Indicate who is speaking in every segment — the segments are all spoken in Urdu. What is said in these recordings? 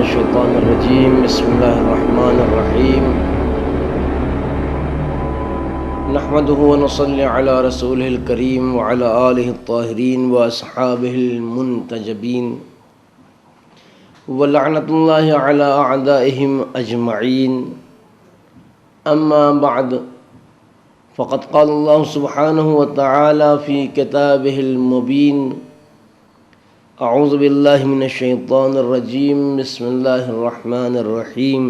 Speaker 1: الشيطان الرجيم بسم الله الرحمن الرحيم نحمده ونصلي على رسوله الكريم وعلى آله الطاهرين وأصحابه المنتجبين ولعنة الله على أعدائهم أجمعين أما بعد فقد قال الله سبحانه وتعالى في كتابه المبين اعوذ باللہ من الشیطان الرجیم بسم اللہ الرحمن الرحیم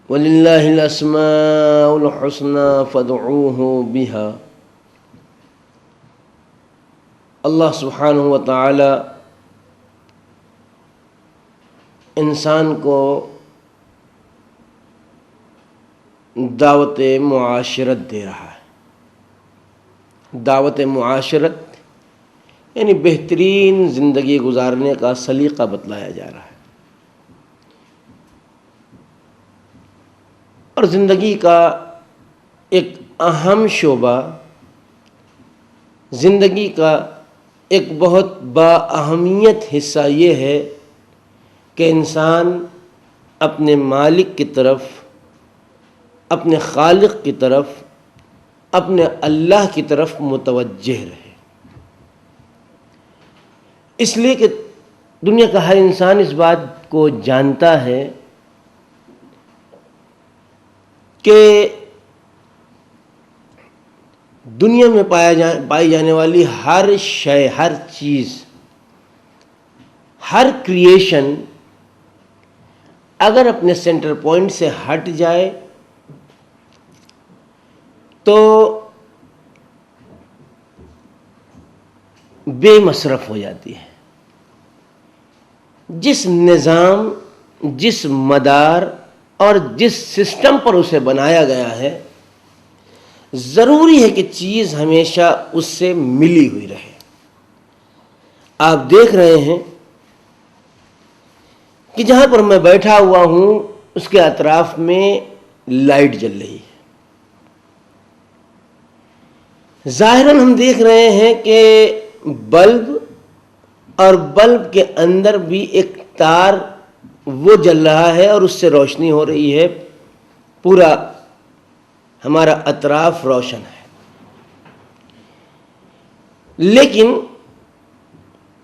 Speaker 1: وَلِلَّهِ الْأَسْمَاءُ الْحُسْنَى فَادْعُوهُ بِهَا۔ اللہ سبحانہ وتعالی انسان کو دعوت معاشرت دے رہا ہے۔ دعوت معاشرت یعنی بہترین زندگی گزارنے کا سلیقہ بتلایا جا رہا ہے، اور زندگی کا ایک اہم شعبہ، زندگی کا ایک بہت بااہمیت حصہ یہ ہے کہ انسان اپنے مالک کی طرف، اپنے خالق کی طرف، اپنے اللہ کی طرف متوجہ رہے۔ اس لیے کہ دنیا کا ہر انسان اس بات کو جانتا ہے کہ دنیا میں پائی جانے والی ہر شے، ہر چیز، ہر کریشن اگر اپنے سینٹر پوائنٹ سے ہٹ جائے تو بے مصرف ہو جاتی ہے۔ جس نظام، جس مدار اور جس سسٹم پر اسے بنایا گیا ہے، ضروری ہے کہ چیز ہمیشہ اس سے ملی ہوئی رہے۔ آپ دیکھ رہے ہیں کہ جہاں پر میں بیٹھا ہوا ہوں اس کے اطراف میں لائٹ جل رہی ہے۔ ظاہراً ہم دیکھ رہے ہیں کہ بلب اور بلب کے اندر بھی ایک تار وہ جل رہا ہے اور اس سے روشنی ہو رہی ہے، پورا ہمارا اطراف روشن ہے۔ لیکن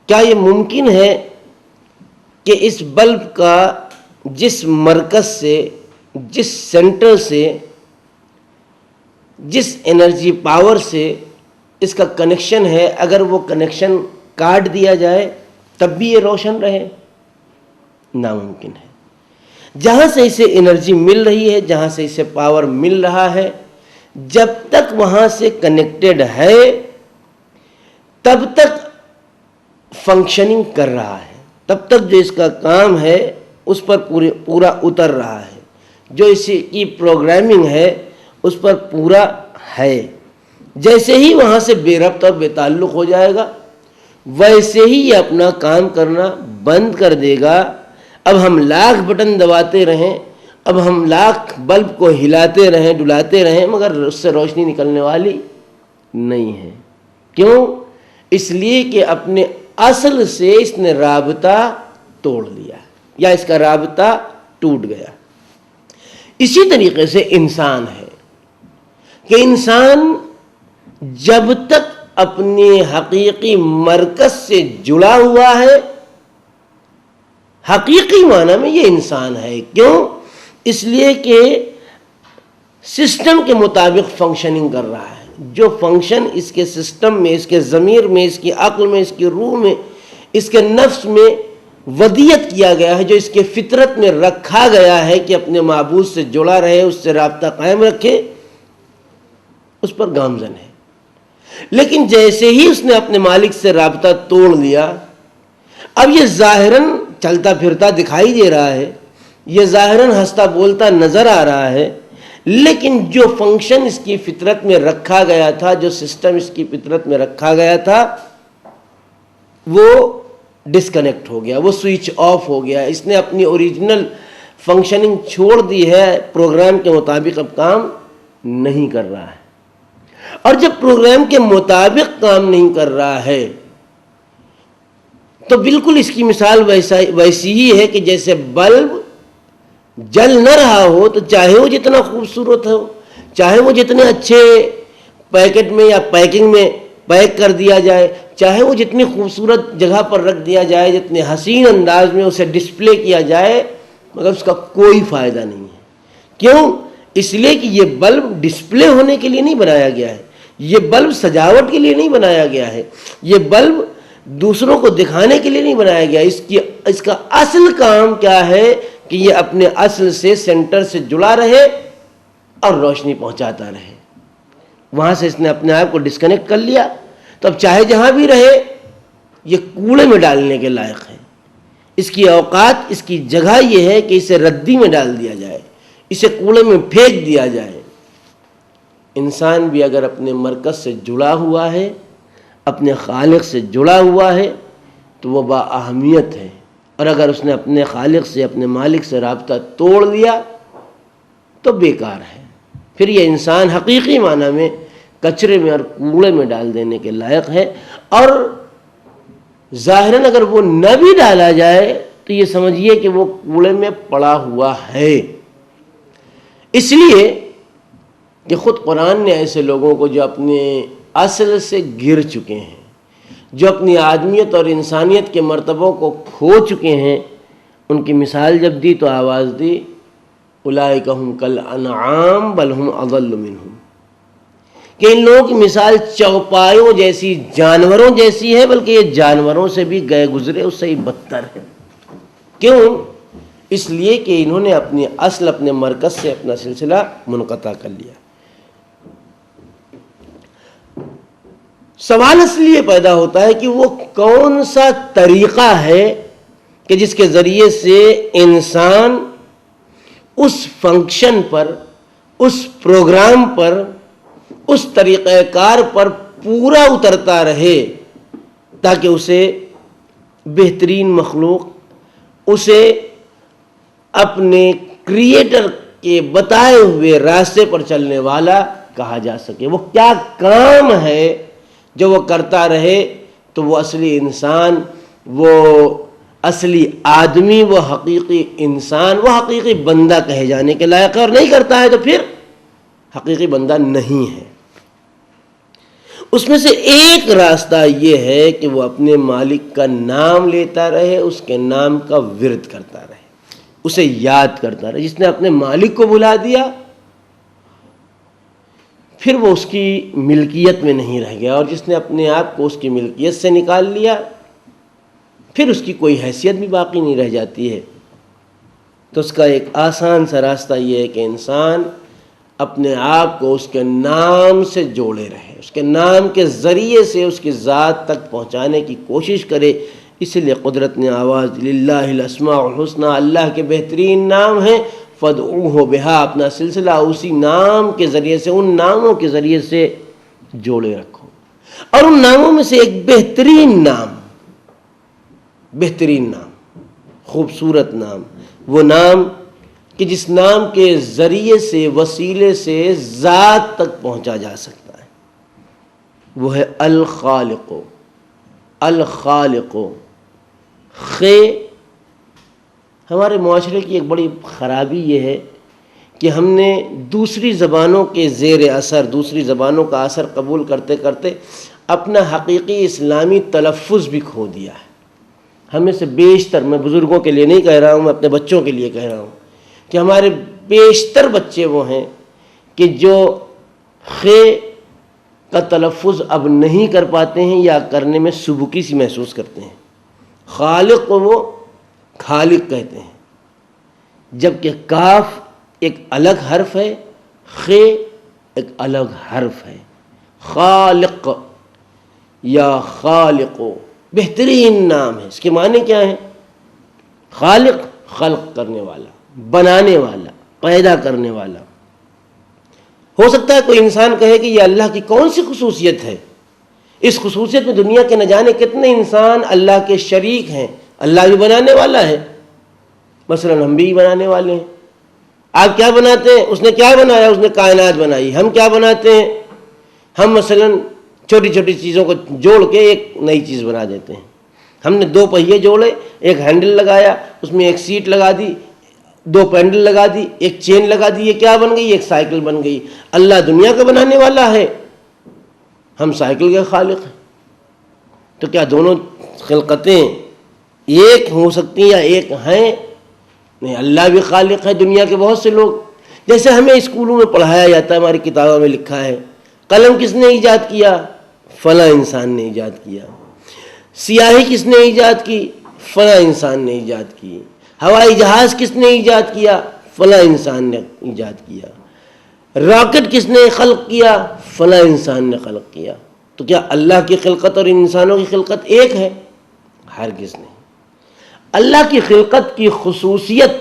Speaker 1: کیا یہ ممکن ہے کہ اس بلب کا جس مرکز سے، جس سینٹر سے، جس انرجی پاور سے اس کا کنیکشن ہے، اگر وہ کنیکشن کاٹ دیا جائے تب بھی یہ روشن رہے؟ ناممکن ہے۔ جہاں سے اسے انرجی مل رہی ہے، جہاں سے اسے پاور مل رہا ہے، جب تک وہاں سے کنیکٹڈ ہے تب تک فنکشننگ کر رہا ہے، تب تک جو اس کا کام ہے اس پر پورا اتر رہا ہے، جو اس کی پروگرامنگ ہے اس پر پورا ہے۔ جیسے ہی وہاں سے بے ربط اور بے تعلق ہو جائے گا ویسے ہی یہ اپنا کام کرنا بند کر دے گا۔ اب ہم لاکھ بٹن دباتے رہیں، اب ہم لاکھ بلب کو ہلاتے رہیں، ڈلاتے رہیں، مگر اس سے روشنی نکلنے والی نہیں ہے۔ کیوں؟ اس لیے کہ اپنے اصل سے اس نے رابطہ توڑ لیا یا اس کا رابطہ ٹوٹ گیا۔ اسی طریقے سے انسان ہے کہ انسان جب تک اپنے حقیقی مرکز سے جڑا ہوا ہے، حقیقی معنی میں یہ انسان ہے۔ کیوں؟ اس لیے کہ سسٹم کے مطابق فنکشننگ کر رہا ہے۔ جو فنکشن اس کے سسٹم میں، اس کے ضمیر میں، اس کی عقل میں، اس کی روح میں، اس کے نفس میں ودیت کیا گیا ہے، جو اس کے فطرت میں رکھا گیا ہے کہ اپنے معبود سے جڑا رہے، اس سے رابطہ قائم رکھے، اس پر گامزن ہے۔ لیکن جیسے ہی اس نے اپنے مالک سے رابطہ توڑ لیا، اب یہ ظاہراً چلتا پھرتا دکھائی دے رہا ہے، یہ ظاہراً ہنستا بولتا نظر آ رہا ہے، لیکن جو فنکشن اس کی فطرت میں رکھا گیا تھا، جو سسٹم اس کی فطرت میں رکھا گیا تھا، وہ ڈسکنیکٹ ہو گیا، وہ سوئچ آف ہو گیا۔ اس نے اپنی اوریجنل فنکشننگ چھوڑ دی ہے، پروگرام کے مطابق اب کام نہیں کر رہا ہے۔ اور جب پروگرام کے مطابق کام نہیں کر رہا ہے تو بالکل اس کی مثال ویسی ہی ہے کہ جیسے بلب جل نہ رہا ہو تو چاہے وہ جتنا خوبصورت ہو، چاہے وہ جتنے اچھے پیکٹ میں یا پیکنگ میں پیک کر دیا جائے، چاہے وہ جتنی خوبصورت جگہ پر رکھ دیا جائے، جتنے حسین انداز میں اسے ڈسپلے کیا جائے، مگر اس کا کوئی فائدہ نہیں ہے۔ کیوں؟ اس لیے کہ یہ بلب ڈسپلے ہونے کے لیے نہیں بنایا گیا ہے، یہ بلب سجاوٹ کے لیے نہیں بنایا گیا ہے، یہ بلب دوسروں کو دکھانے کے لیے نہیں بنایا گیا۔ اس کا اصل کام کیا ہے کہ یہ اپنے اصل سے، سینٹر سے جڑا رہے اور روشنی پہنچاتا رہے۔ وہاں سے اس نے اپنے آپ کو ڈسکنیکٹ کر لیا تو اب چاہے جہاں بھی رہے یہ کوڑے میں ڈالنے کے لائق ہے۔ اس کی اوقات، اس کی جگہ یہ ہے کہ اسے ردی میں ڈال دیا جائے، اسے کوڑے میں پھینک دیا جائے۔ انسان بھی اگر اپنے مرکز سے جڑا ہوا ہے، اپنے خالق سے جڑا ہوا ہے تو وہ با اہمیت ہے، اور اگر اس نے اپنے خالق سے، اپنے مالک سے رابطہ توڑ لیا تو بیکار ہے۔ پھر یہ انسان حقیقی معنی میں کچرے میں اور کوڑے میں ڈال دینے کے لائق ہے، اور ظاہراً اگر وہ نہ بھی ڈالا جائے تو یہ سمجھیے کہ وہ کوڑے میں پڑا ہوا ہے۔ اس لیے کہ خود قرآن نے ایسے لوگوں کو جو اپنے اصل سے گر چکے ہیں، جو اپنی آدمیت اور انسانیت کے مرتبوں کو کھو چکے ہیں، ان کی مثال جب دی تو آواز دی اولئک ھم کالانعام بل ھم اضل منہم، کہ ان لوگوں کی مثال چوپایوں جیسی، جانوروں جیسی ہے، بلکہ یہ جانوروں سے بھی گئے گزرے اس سے ہی بدتر ہے۔ کیوں؟ اس لیے کہ انہوں نے اپنی اصل، اپنے مرکز سے اپنا سلسلہ منقطع کر لیا۔ سوال اس لیے پیدا ہوتا ہے کہ وہ کون سا طریقہ ہے کہ جس کے ذریعے سے انسان اس فنکشن پر، اس پروگرام پر، اس طریقہ کار پر پورا اترتا رہے تاکہ اسے بہترین مخلوق، اسے اپنے کریٹر کے بتائے ہوئے راستے پر چلنے والا کہا جا سکے۔ وہ کیا کام ہے جو وہ کرتا رہے تو وہ اصلی انسان، وہ اصلی آدمی، وہ حقیقی انسان، وہ حقیقی بندہ کہے جانے کے لائق ہے، اور نہیں کرتا ہے تو پھر حقیقی بندہ نہیں ہے۔ اس میں سے ایک راستہ یہ ہے کہ وہ اپنے مالک کا نام لیتا رہے، اس کے نام کا ورد کرتا رہے، اسے یاد کرتا رہے۔ جس نے اپنے مالک کو بھلا دیا پھر وہ اس کی ملکیت میں نہیں رہ گیا، اور جس نے اپنے آپ کو اس کی ملکیت سے نکال لیا پھر اس کی کوئی حیثیت بھی باقی نہیں رہ جاتی ہے۔ تو اس کا ایک آسان سا راستہ یہ ہے کہ انسان اپنے آپ کو اس کے نام سے جوڑے رہے، اس کے نام کے ذریعے سے اس کی ذات تک پہنچانے کی کوشش کرے۔ اس لیے قدرت نے آواز للہ الاسماء الحسنی، اللہ کے بہترین نام ہیں، فادعوہ بہا، اپنا سلسلہ اسی نام کے ذریعے سے، ان ناموں کے ذریعے سے جوڑے رکھو۔ اور ان ناموں میں سے ایک بہترین نام، بہترین نام، خوبصورت نام، وہ نام کہ جس نام کے ذریعے سے، وسیلے سے ذات تک پہنچا جا سکتا ہے، وہ ہے الخالق۔ الخالق، ہمارے معاشرے کی ایک بڑی خرابی یہ ہے کہ ہم نے دوسری زبانوں کے زیر اثر، دوسری زبانوں کا اثر قبول کرتے کرتے اپنا حقیقی اسلامی تلفظ بھی کھو دیا ہے۔ ہمیں سے بیشتر، میں بزرگوں کے لیے نہیں کہہ رہا ہوں، میں اپنے بچوں کے لیے کہہ رہا ہوں کہ ہمارے بیشتر بچے وہ ہیں کہ جو خے کا تلفظ اب نہیں کر پاتے ہیں یا کرنے میں سبکی سی محسوس کرتے ہیں۔ خالق کو وہ خالق کہتے ہیں، جبکہ کاف ایک الگ حرف ہے، خے ایک الگ حرف ہے۔ خالق یا خالق بہترین نام ہے۔ اس کے معنی کیا ہیں؟ خالق، خلق کرنے والا، بنانے والا، پیدا کرنے والا۔ ہو سکتا ہے کوئی انسان کہے کہ یہ اللہ کی کون سی خصوصیت ہے؟ اس خصوصیت میں دنیا کے نہ جانے کتنے انسان اللہ کے شریک ہیں۔ اللہ بھی بنانے والا ہے، مثلا ہم بھی بنانے والے ہیں۔ آپ کیا بناتے ہیں؟ اس نے کیا بنایا؟ اس نے کائنات بنائی۔ ہم کیا بناتے ہیں؟ ہم مثلا چھوٹی چھوٹی چیزوں کو جوڑ کے ایک نئی چیز بنا دیتے ہیں۔ ہم نے 2 پہیے جوڑے، ایک ہینڈل لگایا، اس میں ایک سیٹ لگا دی، 2 پینڈل لگا دی، ایک چین لگا دی، یہ کیا بن گئی؟ ایک سائیکل بن گئی۔ اللہ دنیا کا بنانے والا ہے، ہم سائیکل کے خالق ہیں۔ تو کیا دونوں خلقتیں ایک ہو سکتی ہیں یا ایک ہیں؟ نہیں، اللہ بھی خالق ہے دنیا کے بہت سے لوگ، جیسے ہمیں اسکولوں میں پڑھایا جاتا ہے، ہماری کتابوں میں لکھا ہے قلم کس نے ایجاد کیا؟ فلاں انسان نے ایجاد کیا۔ سیاہی کس نے ایجاد کی؟ فلاں انسان نے ایجاد کی۔ ہوائی جہاز کس نے ایجاد کیا؟ فلاں انسان نے ایجاد کیا۔ راکٹ کس نے خلق کیا؟ فلاں انسان نے خلق کیا۔ تو کیا اللہ کی خلقت اور انسانوں کی خلقت ایک ہے؟ ہرگز نہیں۔ اللہ کی خلقت کی خصوصیت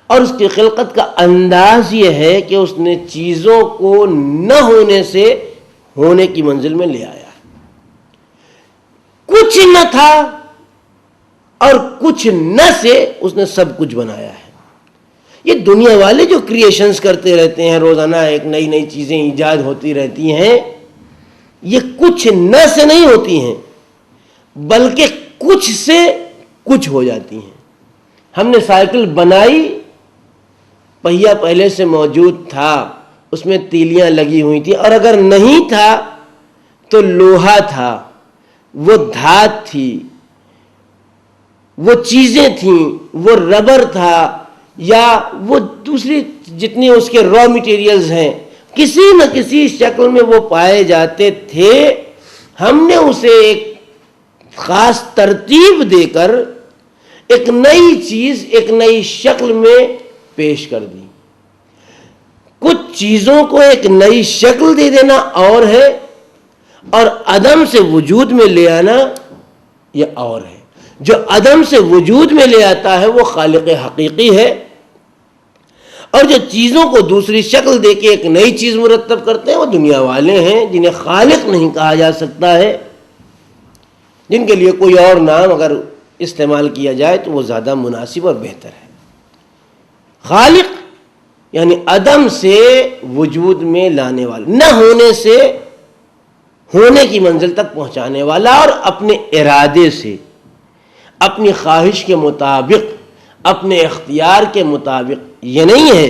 Speaker 1: اور اس کی خلقت کا انداز یہ ہے کہ اس نے چیزوں کو نہ ہونے سے ہونے کی منزل میں لے آیا۔ کچھ نہ تھا اور کچھ نہ سے اس نے سب کچھ بنایا ہے۔ یہ دنیا والے جو کریشنز کرتے رہتے ہیں، روزانہ ایک نئی نئی چیزیں ایجاد ہوتی رہتی ہیں، یہ کچھ نہ سے نہیں ہوتی ہیں بلکہ کچھ سے کچھ ہو جاتی ہیں۔ ہم نے سائیکل بنائی، پہیا پہلے سے موجود تھا، اس میں تیلیاں لگی ہوئی تھی، اور اگر نہیں تھا تو لوہا تھا، وہ دھات تھی، وہ چیزیں تھیں، وہ ربر تھا، یا وہ دوسری جتنی اس کے را مٹیریلز ہیں، کسی نہ کسی شکل میں وہ پائے جاتے تھے۔ ہم نے اسے ایک خاص ترتیب دے کر ایک نئی چیز ایک نئی شکل میں پیش کر دی۔ کچھ چیزوں کو ایک نئی شکل دے دینا اور ہے، اور عدم سے وجود میں لے آنا یہ اور ہے۔ جو عدم سے وجود میں لے آتا ہے وہ خالق حقیقی ہے، اور جو چیزوں کو دوسری شکل دے کے ایک نئی چیز مرتب کرتے ہیں وہ دنیا والے ہیں، جنہیں خالق نہیں کہا جا سکتا ہے، جن کے لیے کوئی اور نام اگر استعمال کیا جائے تو وہ زیادہ مناسب اور بہتر ہے۔ خالق یعنی عدم سے وجود میں لانے والا، نہ ہونے سے ہونے کی منزل تک پہنچانے والا، اور اپنے ارادے سے، اپنی خواہش کے مطابق، اپنے اختیار کے مطابق۔ یہ نہیں ہے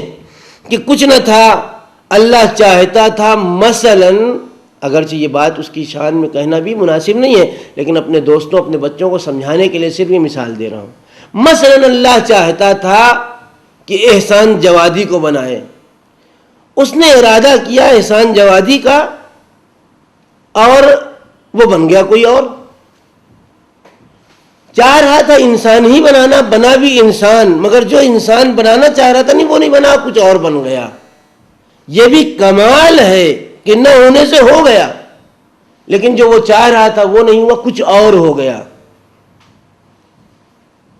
Speaker 1: کہ کچھ نہ تھا، اللہ چاہتا تھا، مثلاً، اگرچہ یہ بات اس کی شان میں کہنا بھی مناسب نہیں ہے، لیکن اپنے دوستوں اپنے بچوں کو سمجھانے کے لیے صرف یہ مثال دے رہا ہوں۔ مثلاً اللہ چاہتا تھا کہ احسان جوادی کو بنائے، اس نے ارادہ کیا احسان جوادی کا، اور وہ بن گیا کوئی اور۔ چاہ رہا تھا انسان ہی بنانا، بنا بھی انسان، مگر جو انسان بنانا چاہ رہا تھا نہیں، وہ نہیں بنا، کچھ اور بن گیا۔ یہ بھی کمال ہے کہ نہ ہونے سے ہو گیا، لیکن جو وہ چاہ رہا تھا وہ نہیں ہوا، کچھ اور ہو گیا۔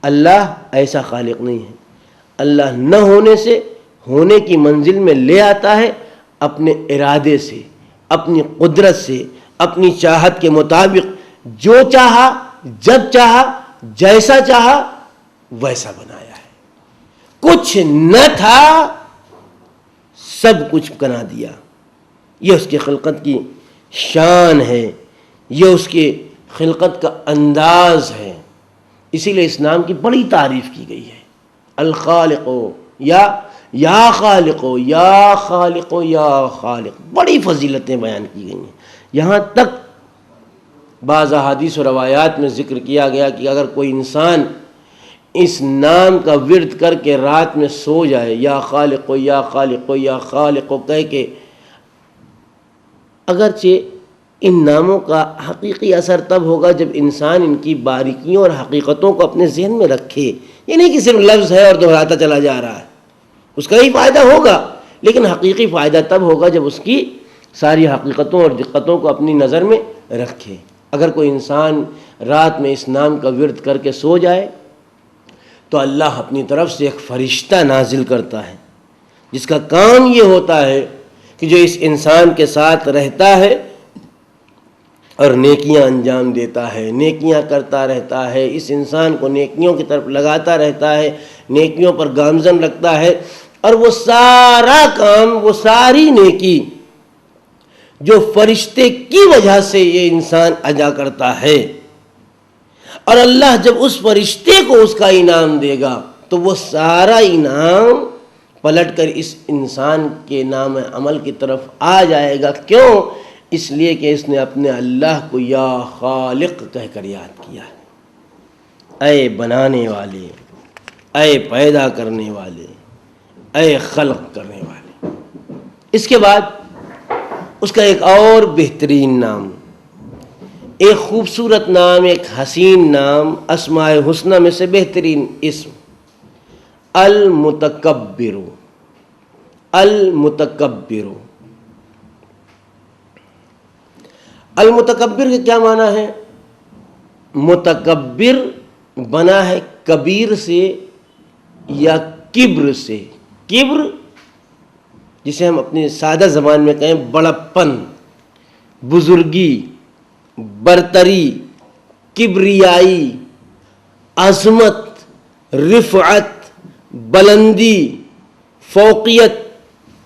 Speaker 1: اللہ ایسا خالق نہیں ہے۔ اللہ نہ ہونے سے ہونے کی منزل میں لے آتا ہے، اپنے ارادے سے، اپنی قدرت سے، اپنی چاہت کے مطابق، جو چاہا، جب چاہا، جیسا چاہا ویسا بنایا ہے۔ کچھ نہ تھا، سب کچھ بنا دیا۔ یہ اس کی خلقت کی شان ہے، یہ اس کی خلقت کا انداز ہے۔ اسی لیے اس نام کی بڑی تعریف کی گئی ہے، الخالق، یا خالق، یا خالق، یا خالق، بڑی فضیلتیں بیان کی گئی ہیں۔ یہاں تک بعض احادیث و روایات میں ذکر کیا گیا کہ اگر کوئی انسان اس نام کا ورد کر کے رات میں سو جائے، یا خالق، یا خالق، یا خالق کہہ کے، اگرچہ ان ناموں کا حقیقی اثر تب ہوگا جب انسان ان کی باریکیوں اور حقیقتوں کو اپنے ذہن میں رکھے۔ یہ نہیں کہ صرف لفظ ہے اور دہراتا چلا جا رہا ہے، اس کا ہی فائدہ ہوگا، لیکن حقیقی فائدہ تب ہوگا جب اس کی ساری حقیقتوں اور دقتوں کو اپنی نظر میں رکھے۔ اگر کوئی انسان رات میں اس نام کا ورد کر کے سو جائے تو اللہ اپنی طرف سے ایک فرشتہ نازل کرتا ہے، جس کا کام یہ ہوتا ہے کہ جو اس انسان کے ساتھ رہتا ہے اور نیکیاں انجام دیتا ہے، نیکیاں کرتا رہتا ہے، اس انسان کو نیکیوں کی طرف لگاتا رہتا ہے، نیکیوں پر گامزن رکھتا ہے، اور وہ سارا کام، وہ ساری نیکی جو فرشتے کی وجہ سے یہ انسان ادا کرتا ہے، اور اللہ جب اس فرشتے کو اس کا انعام دے گا تو وہ سارا انعام پلٹ کر اس انسان کے نام عمل کی طرف آ جائے گا. کیوں؟ اس لیے کہ اس نے اپنے اللہ کو یا خالق کہہ کر یاد کیا ہے. اے بنانے والے، اے پیدا کرنے والے، اے خلق کرنے والے. اس کے بعد اس کا ایک اور بہترین نام، ایک خوبصورت نام، ایک حسین نام، اسماء حسنہ میں سے بہترین اسم، المتکبر. المتکبر، المتکبر کا کیا معنی ہے؟ متکبر بنا ہے کبیر سے یا کبر سے. کبر جسے ہم اپنی سادہ زبان میں کہیں بڑپن، بزرگی، برتری، کبریائی، عظمت، رفعت، بلندی، فوقیت،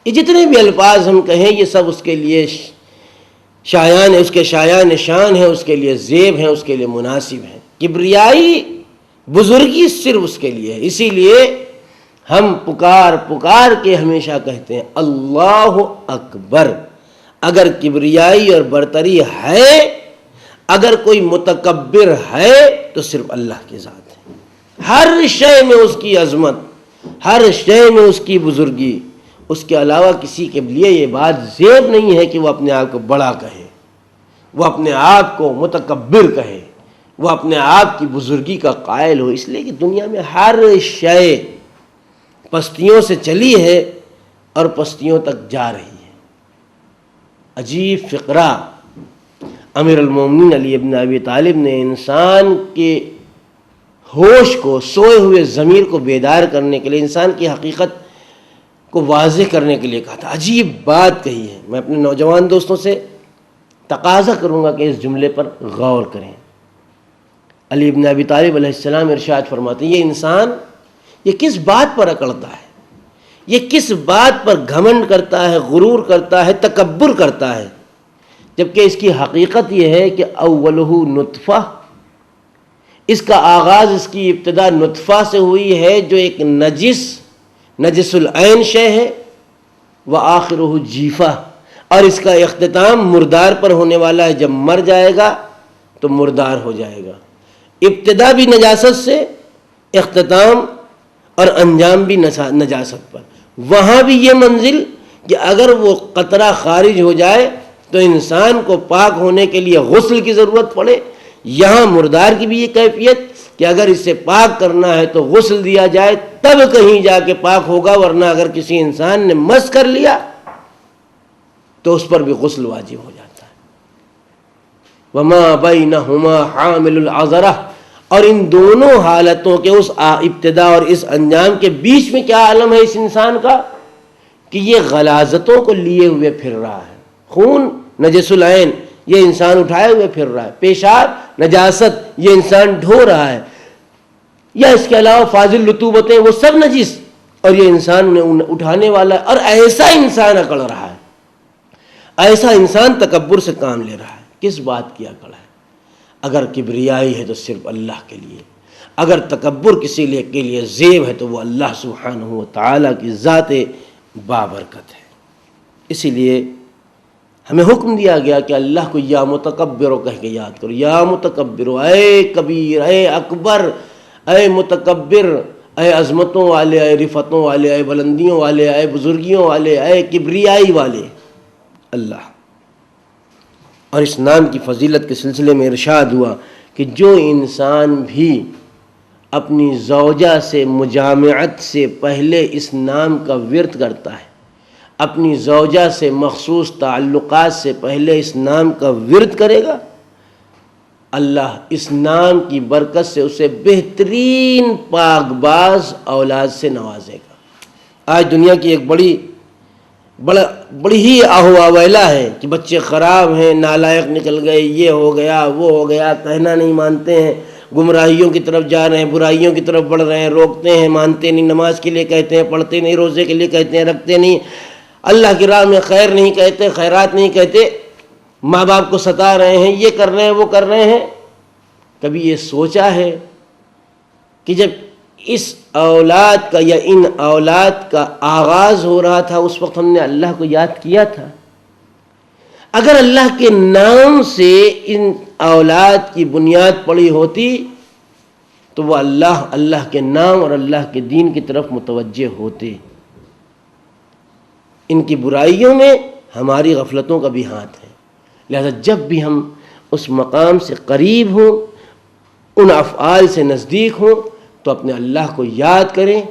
Speaker 1: یہ جتنے بھی الفاظ ہم کہیں یہ سب اس کے لیے شایان ہے، اس کے شایان شان ہے، اس کے لیے زیب ہیں، اس کے لیے مناسب ہیں. کبریائی، بزرگی صرف اس کے لیے ہے. اسی لیے ہم پکار کے ہمیشہ کہتے ہیں اللہ اکبر. اگر کبریائی اور برتری ہے، اگر کوئی متکبر ہے تو صرف اللہ کی ذات ہے. ہر شے میں اس کی عظمت، ہر شے میں اس کی بزرگی. اس کے علاوہ کسی کے لیے یہ بات زیب نہیں ہے کہ وہ اپنے آپ کو بڑا کہے، وہ اپنے آپ کو متکبر کہے، وہ اپنے آپ کی بزرگی کا قائل ہو. اس لیے کہ دنیا میں ہر شے پستیوں سے چلی ہے اور پستیوں تک جا رہی ہے. عجیب فقرہ امیر المومنین علی ابن ابی طالب نے انسان کے ہوش کو، سوئے ہوئے ضمیر کو بیدار کرنے کے لیے، انسان کی حقیقت کو واضح کرنے کے لیے کہا تھا. عجیب بات کہی ہے. میں اپنے نوجوان دوستوں سے تقاضا کروں گا کہ اس جملے پر غور کریں. علی ابن ابی طالب علیہ السلام ارشاد فرماتے ہیں یہ انسان یہ کس بات پر اکڑتا ہے، یہ کس بات پر گھمنڈ کرتا ہے، غرور کرتا ہے، تکبر کرتا ہے، جبکہ اس کی حقیقت یہ ہے کہ اولہ نطفہ، اس کا آغاز، اس کی ابتدا نطفہ سے ہوئی ہے جو ایک نجس العین شے ہے، وآخرہ جیفہ، اور اس کا اختتام مردار پر ہونے والا ہے. جب مر جائے گا تو مردار ہو جائے گا. ابتدا بھی نجاست سے، اختتام اور انجام بھی نجاست پر. وہاں بھی یہ منزل کہ اگر وہ قطرہ خارج ہو جائے تو انسان کو پاک ہونے کے لیے غسل کی ضرورت پڑے. یہاں مردار کی بھی یہ کیفیت کہ اگر اسے پاک کرنا ہے تو غسل دیا جائے تب کہیں جا کے پاک ہوگا، ورنہ اگر کسی انسان نے مس کر لیا تو اس پر بھی غسل واجب ہو جاتا ہے. وَمَا بَيْنَهُمَا حَامِلُ الْعَذْرَةِ، اور ان دونوں حالتوں کے، اس ابتدا اور اس انجام کے بیچ میں کیا عالم ہے اس انسان کا کہ یہ غلاظتوں کو لیے ہوئے پھر رہا ہے. خون نجس العین یہ انسان اٹھائے ہوئے پھر رہا ہے، پیشاب نجاست یہ انسان ڈھو رہا ہے، یا اس کے علاوہ فاضل رطوبتیں وہ سب نجس، اور یہ انسان انہیں اٹھانے والا ہے. اور ایسا انسان اکڑ رہا ہے، ایسا انسان تکبر سے کام لے رہا ہے. کس بات کی اکڑ ہے؟ اگر کبریائی ہے تو صرف اللہ کے لیے، اگر تکبر کسی کے لیے زیب ہے تو وہ اللہ سبحانہ و تعالیٰ کی ذات بابرکت ہے. اسی لیے ہمیں حکم دیا گیا کہ اللہ کو یا متکبر کہہ کے یاد کرو. یا متکبر، اے کبیر، اے اکبر، اے متکبر، اے عظمتوں والے، اے رفتوں والے، اے بلندیوں والے، اے بزرگیوں والے، اے کبریائی والے اللہ. اور اس نام کی فضیلت کے سلسلے میں ارشاد ہوا کہ جو انسان بھی اپنی زوجہ سے مجامعت سے پہلے اس نام کا ورد کرتا ہے، اپنی زوجہ سے مخصوص تعلقات سے پہلے اس نام کا ورد کرے گا، اللہ اس نام کی برکت سے اسے بہترین پاک باز اولاد سے نوازے گا. آج دنیا کی ایک بڑی ہی آہویلا ہے کہ بچے خراب ہیں، نالائق نکل گئے، یہ ہو گیا، وہ ہو گیا، کہنا نہیں مانتے ہیں، گمراہیوں کی طرف جا رہے ہیں، برائیوں کی طرف بڑھ رہے ہیں، روکتے ہیں، مانتے نہیں، نماز کے لیے کہتے ہیں، پڑھتے نہیں، روزے کے لیے کہتے ہیں، رکھتے نہیں، اللہ کی راہ میں خیر نہیں کہتے، خیرات نہیں کہتے، ماں باپ کو ستا رہے ہیں، یہ کر رہے ہیں، وہ کر رہے ہیں. کبھی یہ سوچا ہے کہ جب اس اولاد کا یا ان اولاد کا آغاز ہو رہا تھا اس وقت ہم نے اللہ کو یاد کیا تھا؟ اگر اللہ کے نام سے ان اولاد کی بنیاد پڑی ہوتی تو وہ اللہ کے نام اور اللہ کے دین کی طرف متوجہ ہوتے۔ ان کی برائیوں میں ہماری غفلتوں کا بھی ہاتھ ہے، لہذا جب بھی ہم اس مقام سے قریب ہوں، ان افعال سے نزدیک ہوں، تو اپنے اللہ کو یاد کریں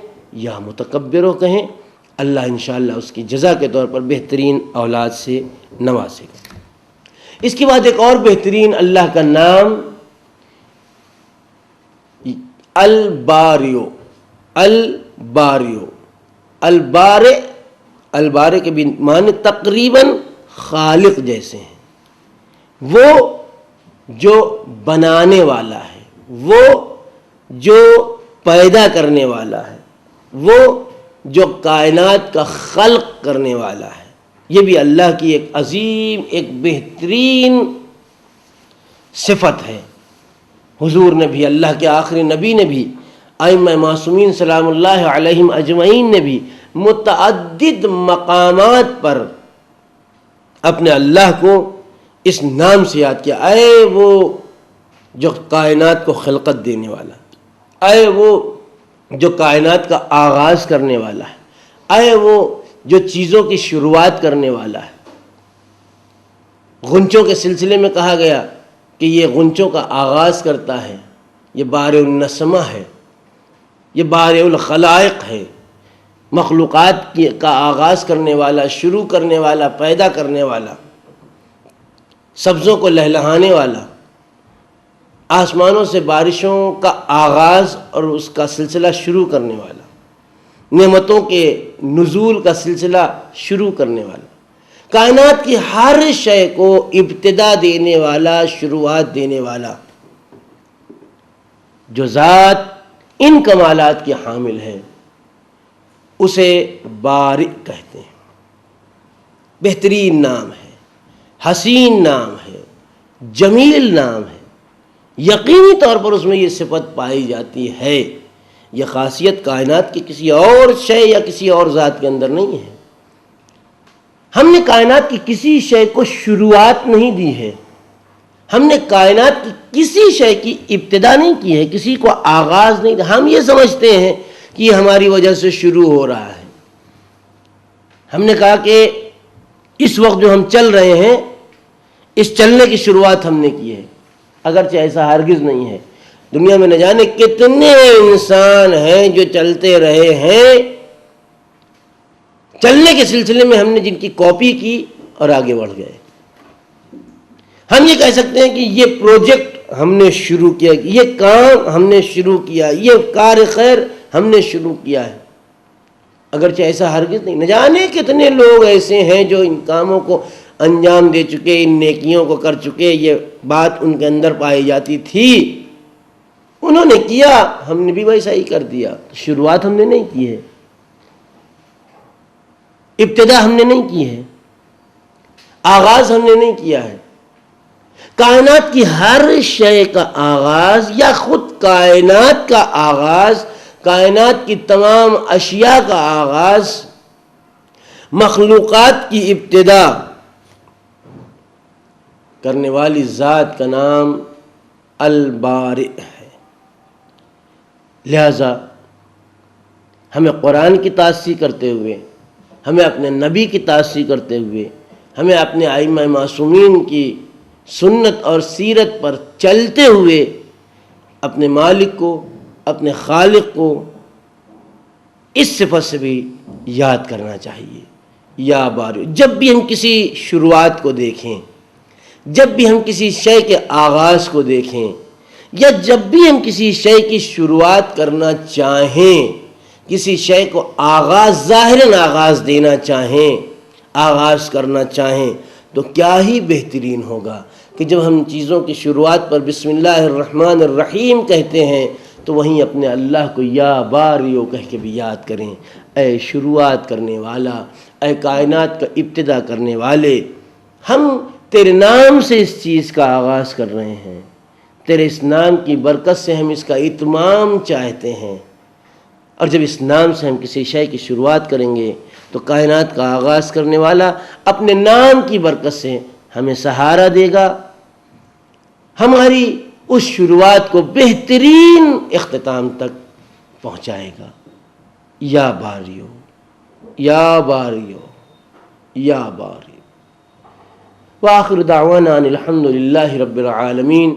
Speaker 1: یا متکبروں کہیں، اللہ انشاءاللہ اس کی جزا کے طور پر بہترین اولاد سے نوازے گا۔ اس کے بعد ایک اور بہترین اللہ کا نام الباریو، الباریو، البارے کے بھی معنی تقریباً خالق جیسے ہیں، وہ جو بنانے والا ہے، وہ جو پیدا کرنے والا ہے، وہ جو کائنات کا خلق کرنے والا ہے۔ یہ بھی اللہ کی ایک عظیم، ایک بہترین صفت ہے۔ حضور نے بھی، اللہ کے آخری نبی نے بھی، ائمہ معصومین سلام اللہ علیہم اجمعین نے بھی متعدد مقامات پر اپنے اللہ کو اس نام سے یاد کیا، اے وہ جو کائنات کو خلقت دینے والا، اے وہ جو کائنات کا آغاز کرنے والا ہے، اے وہ جو چیزوں کی شروعات کرنے والا ہے۔ غنچوں کے سلسلے میں کہا گیا کہ یہ غنچوں کا آغاز کرتا ہے، یہ بارئ النسمہ ہے، یہ بارئ الخلائق ہے، مخلوقات کا آغاز کرنے والا، شروع کرنے والا، پیدا کرنے والا، سبزوں کو لہلہانے والا، آسمانوں سے بارشوں کا آغاز اور اس کا سلسلہ شروع کرنے والا، نعمتوں کے نزول کا سلسلہ شروع کرنے والا، کائنات کی ہر شے کو ابتدا دینے والا، شروعات دینے والا، جو ذات ان کمالات کی حامل ہے اسے بارئ کہتے ہیں۔ بہترین نام ہے، حسین نام ہے، جمیل نام ہے، یقینی طور پر اس میں یہ صفت پائی جاتی ہے۔ یہ خاصیت کائنات کی کسی اور شے یا کسی اور ذات کے اندر نہیں ہے۔ ہم نے کائنات کی کسی شے کو شروعات نہیں دی ہے، ہم نے کائنات کی کسی شے کی ابتدا نہیں کی ہے، کسی کو آغاز نہیں دیا۔ ہم یہ سمجھتے ہیں کہ یہ ہماری وجہ سے شروع ہو رہا ہے۔ ہم نے کہا کہ اس وقت جو ہم چل رہے ہیں، اس چلنے کی شروعات ہم نے کی ہے، اگرچہ ایسا ہرگز نہیں ہے۔ دنیا میں نہ جانے کتنے انسان ہیں جو چلتے رہے ہیں، چلنے کے سلسلے میں ہم نے جن کی کاپی کی اور آگے بڑھ گئے۔ ہم یہ کہہ سکتے ہیں کہ یہ پروجیکٹ ہم نے شروع کیا، یہ کام ہم نے شروع کیا، یہ کار خیر ہم نے شروع کیا ہے، اگرچہ ایسا ہرگز نہیں۔ نہ جانے کتنے لوگ ایسے ہیں جو ان کاموں کو انجام دے چکے، ان نیکیوں کو کر چکے، یہ بات ان کے اندر پائی جاتی تھی، انہوں نے کیا، ہم نے بھی ویسا ہی کر دیا۔ شروعات ہم نے نہیں کی ہے، ابتدا ہم نے نہیں کی ہے، آغاز ہم نے نہیں کیا ہے۔ کائنات کی ہر شے کا آغاز یا خود کائنات کا آغاز، کائنات کی تمام اشیاء کا آغاز، مخلوقات کی ابتدا کرنے والی ذات کا نام البارئ ہے۔ لہذا ہمیں قرآن کی تعصیح کرتے ہوئے، ہمیں اپنے نبی کی تعصیح کرتے ہوئے، ہمیں اپنے ائمہ معصومین کی سنت اور سیرت پر چلتے ہوئے اپنے مالک کو، اپنے خالق کو اس صفت سے بھی یاد کرنا چاہیے، یا بارئ۔ جب بھی ہم کسی شروعات کو دیکھیں، جب بھی ہم کسی شے کے آغاز کو دیکھیں، یا جب بھی ہم کسی شے کی شروعات کرنا چاہیں، کسی شے کو آغاز، ظاہراً آغاز دینا چاہیں، آغاز کرنا چاہیں، تو کیا ہی بہترین ہوگا کہ جب ہم چیزوں کی شروعات پر بسم اللہ الرحمن الرحیم کہتے ہیں تو وہیں اپنے اللہ کو یا باریو کہہ کے بھی یاد کریں۔ اے شروعات کرنے والا، اے کائنات کا ابتدا کرنے والے، ہم تیرے نام سے اس چیز کا آغاز کر رہے ہیں، تیرے اس نام کی برکت سے ہم اس کا اتمام چاہتے ہیں، اور جب اس نام سے ہم کسی شے کی شروعات کریں گے تو کائنات کا آغاز کرنے والا اپنے نام کی برکت سے ہمیں سہارا دے گا، ہماری اس شروعات کو بہترین اختتام تک پہنچائے گا۔ یا باریو یا باریو یا باریو۔ وآخر دعوانا ان الحمد للہ رب العالمین۔